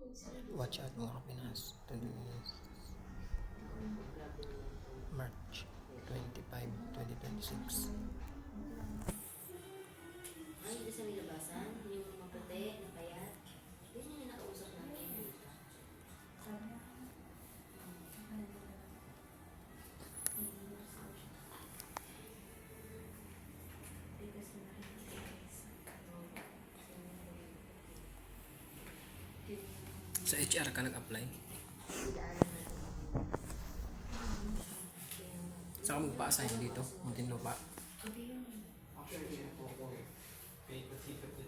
Watch out mga Pinas. March 25, 2026. Ay, hindi sa may labasan, yung maputi, na payat. Yun yung nakausap namin dito. Sa HR ka nag-apply? Saan ka magpa-assign dito? Muntinlupa pa.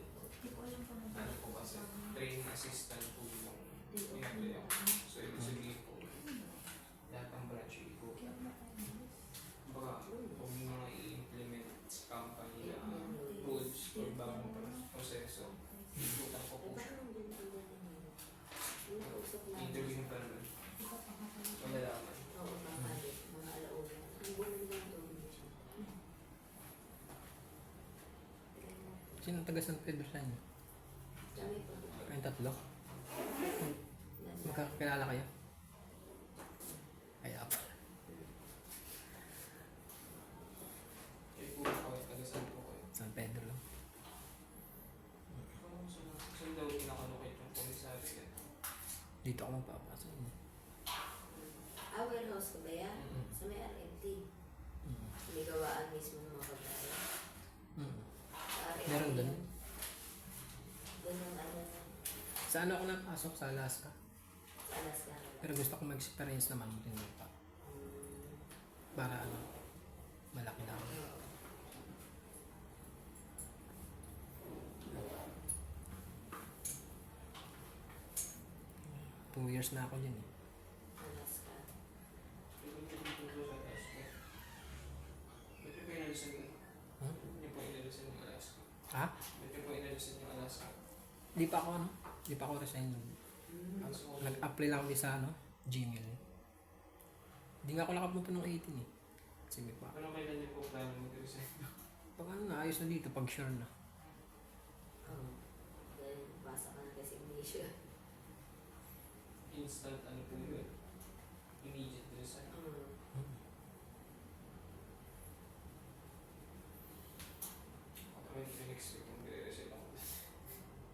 Ano po kasi, training assistant po yung pinag-apply ako. So, ibig sabihin po, lahat ng branch ko. Baka, kung yung mga i-implement sa company na rules or bagong proseso, ikutan ko po siya. Interviewin pa naman. Malalaman. Oo, makalit, mga alauna. Ang bulan lang ito. Sino ang taga San Pedro sa inyo? Kami po. Kayong tatlo? Magkakilala kayo? Kaya pa. Kaya po ako, taga-saan po kayo? San Pedro lang. Saan daw pinakalocate yung komisari yan? Dito ako magpapasa. Ah, warehouse ko ba yan? Sa may RMT. May gawaan mismo ng mga pagkain. Sa RMT. Meron doon? Ganun, ano, Sa ano ako napasok? Sa Alaska. sa Alaska. Pero gusto ko mag-experience naman Muntinlupa. Para ano, malaki na ako. 2 years na ako dyan eh. Alaska. Ba't yung po inalisan yun? Hmm? Hindi po inalisan yung Alaska. Ha? Ba't yung po inalisan yung Alaska? Di pa ako Di pa ako resign. Nag-apply lang ako sa Gmail. Hindi nga ako nakapunta ng 18 eh. Sige pa. Ano kailan niyo po plano mag-resign? Pag ano na, ayos na dito, pag sure na. Oo. Dahil basa ka ng resignation. Instant ano po yun? Immediate resign. Ako naman in-expect kung re-resign ako.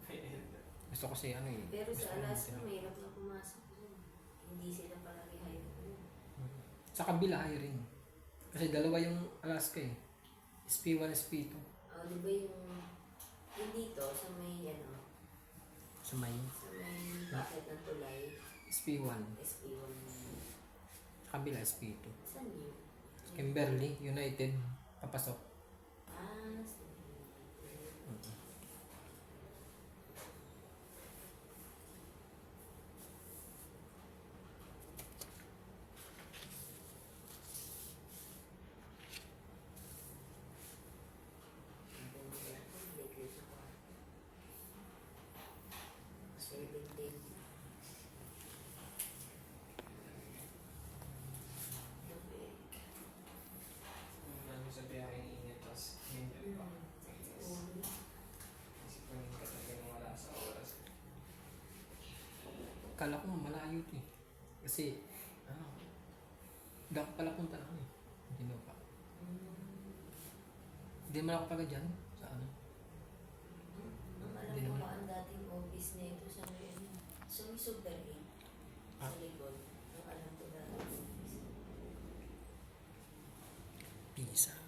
May end. Gusto ko kasi ano eh. Pero gusto sa ko Alaska, mag- mahirap na pumasok dun. Hindi sila palagi hire dun. Sa kabila hiring. Kasi dalawa yung Alaska eh. SP1, SP2. Oh, di ba yung dito, sa may, ano, Sa may sa may packet ng tulay, SP1. SP1. Sa kabila SP2. Saan yun? Kimberly, United, papasok. Ah, Ano sa biyahe init, tapos ganyan pa. Kasi kung hindi ka talaga nang wala sa oras. Kala ko malayo ito eh. Kasi, ano, hindi ako pala punta na ako eh. Hindi pa. Hindi naman ako taga dyan. Sa ano. Ang alam ko ba ang dating office na ito sa may, sa may Super 8, Ah. sa likod. Ang alam ko dating office. Pisa.